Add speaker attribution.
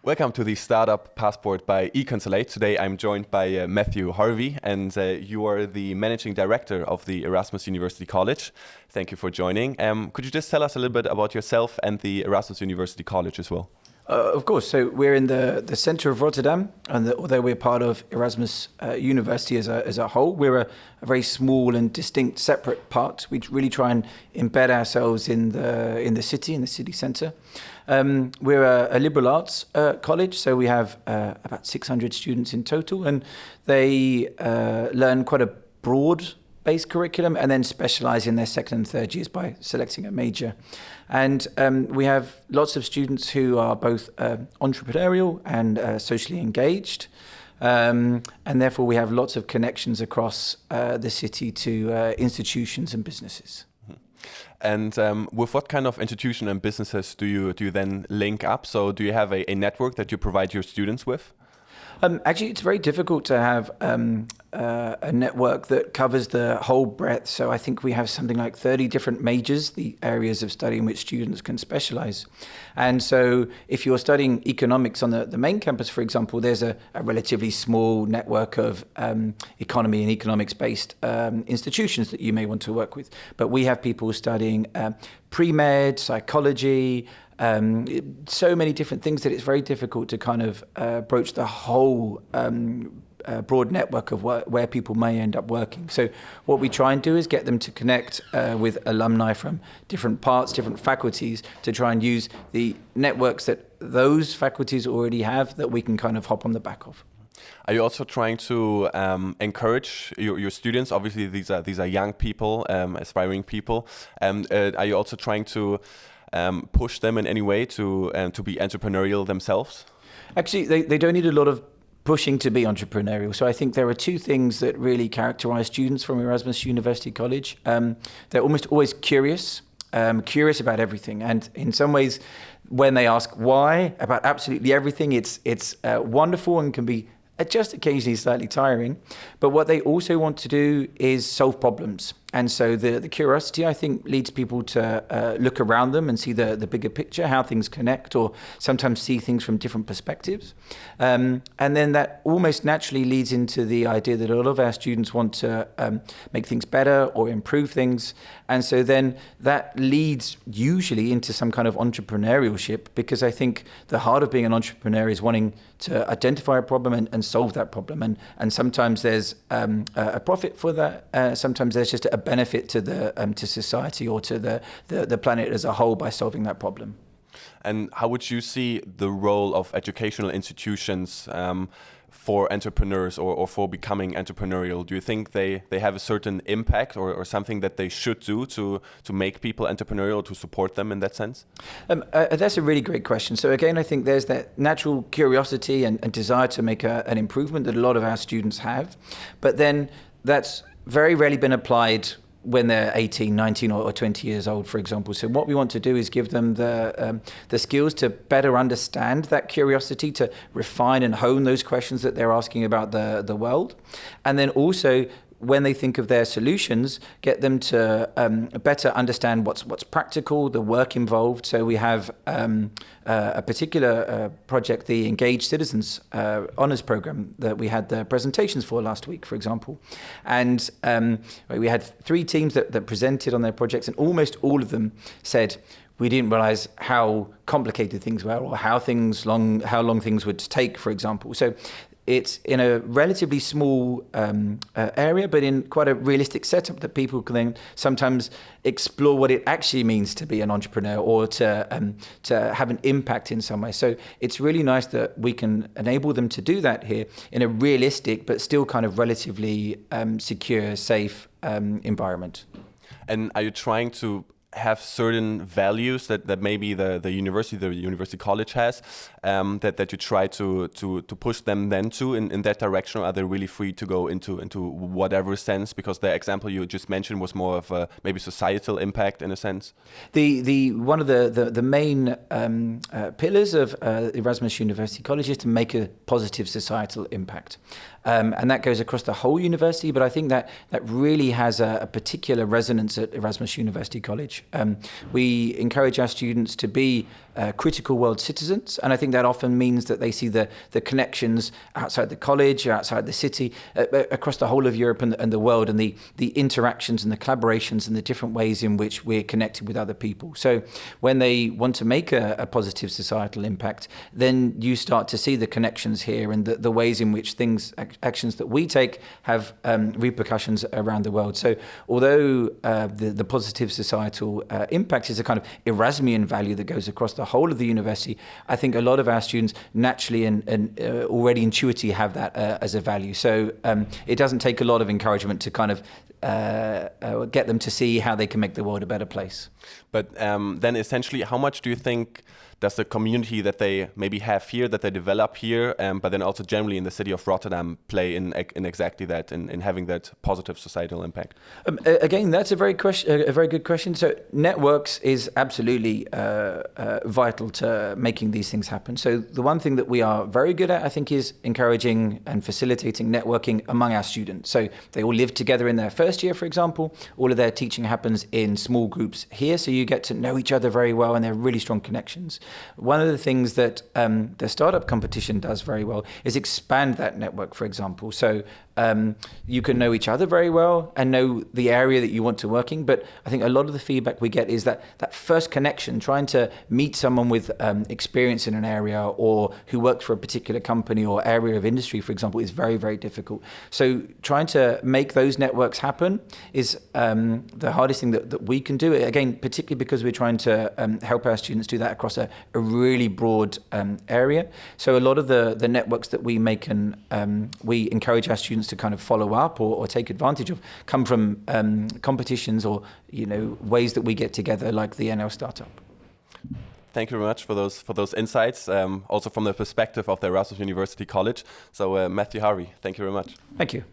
Speaker 1: Welcome to the Startup Passport by eConsulate. Today I'm joined by Matthew Harvey, and you are the Managing Director of the Erasmus University College. Thank you for joining. Could you just tell us a little bit about yourself and the Erasmus University College as well?
Speaker 2: Of course. So we're in the centre of Rotterdam, and although we're part of Erasmus University as a whole, we're a very small and distinct, separate part. We really try and embed ourselves in the city centre. We're a liberal arts college, so we have about 600 students in total, and they learn quite a broad-based curriculum and then specialise in their second and third years by selecting a major. And we have lots of students who are both entrepreneurial and socially engaged. And therefore we have lots of connections across the city to institutions and businesses.
Speaker 1: And with what kind of institution and businesses do you then link up? So do you have a network that you provide your students with?
Speaker 2: Actually, it's very difficult to have a network that covers the whole breadth. So I think we have something like 30 different majors, the areas of study in which students can specialize. And so if you're studying economics on the main campus, for example, there's a relatively small network of economy and economics-based institutions that you may want to work with. But we have people studying pre-med, psychology, so many different things that it's very difficult to kind of broach the whole broad network of where people may end up working. So what we try and do is get them to connect with alumni from different parts, different faculties, to try and use the networks that those faculties already have that we can kind of hop on the back of.
Speaker 1: Are you also trying to encourage your students? Obviously, these are young people, aspiring people. Are you also trying to push them in any way to be entrepreneurial themselves?
Speaker 2: Actually, they don't need a lot of pushing to be entrepreneurial. So I think there are two things that really characterize students from Erasmus University College. They're almost always curious about everything. And in some ways, when they ask why about absolutely everything, it's wonderful and can be just occasionally slightly tiring. But what they also want to do is solve problems. And so the curiosity, I think, leads people to look around them and see the bigger picture, how things connect, or sometimes see things from different perspectives. And then that almost naturally leads into the idea that a lot of our students want to make things better or improve things. And so then that leads usually into some kind of entrepreneurship, because I think the heart of being an entrepreneur is wanting to identify a problem and solve that problem. And sometimes there's a profit for that. Sometimes there's just a benefit to to society or to the planet as a whole by solving that problem.
Speaker 1: And how would you see the role of educational institutions for entrepreneurs or for becoming entrepreneurial? Do you think they have a certain impact or something that they should do to make people entrepreneurial, to support them in that sense?
Speaker 2: That's a really great question. So again, I think there's that natural curiosity and desire to make an improvement that a lot of our students have. But then that's very rarely been applied when they're 18, 19 or 20 years old, for example. So what we want to do is give them the skills to better understand that curiosity, to refine and hone those questions that they're asking about the world. And then also, when they think of their solutions, get them to better understand what's practical, the work involved. So we have a particular project, the Engaged Citizens Honours Programme, that we had the presentations for last week, for example. And we had 3 teams that presented on their projects, and almost all of them said, we didn't realize how complicated things were or how long things would take, for example. So it's in a relatively small area, but in quite a realistic setup that people can then sometimes explore what it actually means to be an entrepreneur or to have an impact in some way. So it's really nice that we can enable them to do that here in a realistic but still kind of relatively secure, safe environment.
Speaker 1: And are you trying to have certain values that maybe the university college has, that you try to push them then to in that direction, or are they really free to go into whatever sense? Because the example you just mentioned was more of a maybe societal impact in a sense.
Speaker 2: The one of the main pillars of Erasmus University College is to make a positive societal impact. And that goes across the whole university, but I think that really has a particular resonance at Erasmus University College. We encourage our students to be critical world citizens. And I think that often means that they see the connections outside the college, outside the city, across the whole of Europe and the world, and the interactions and the collaborations and the different ways in which we're connected with other people. So when they want to make a positive societal impact, then you start to see the connections here and the ways in which actions that we take have repercussions around the world. So although the positive societal impact is a kind of Erasmian value that goes across the whole of the university, I think a lot of our students naturally and already intuitively have that as a value. So it doesn't take a lot of encouragement to kind of get them to see how they can make the world a better place.
Speaker 1: But then essentially, how much do you think does the community that they maybe have here, that they develop here, but then also generally in the city of Rotterdam play in exactly that, in having that positive societal impact?
Speaker 2: Again, that's a very good question. So networks is absolutely vital to making these things happen. So the one thing that we are very good at, I think, is encouraging and facilitating networking among our students. So they all live together in their first year, for example. All of their teaching happens in small groups here, so you get to know each other very well, and there are really strong connections. One of the things that the startup competition does very well is expand that network, for example. So you can know each other very well and know the area that you want to work in. But I think a lot of the feedback we get is that first connection, trying to meet someone with experience in an area or who works for a particular company or area of industry, for example, is very, very difficult. So trying to make those networks happen is the hardest thing that we can do. Again, particularly because we're trying to help our students do that across a really broad area. So a lot of the networks that we make and we encourage our students to kind of follow up or take advantage of come from competitions or ways that we get together, like the NL Startup.
Speaker 1: Thank you very much for those insights, also from the perspective of the Erasmus University College. So Matthew Harvey, thank you very much.
Speaker 2: Thank you.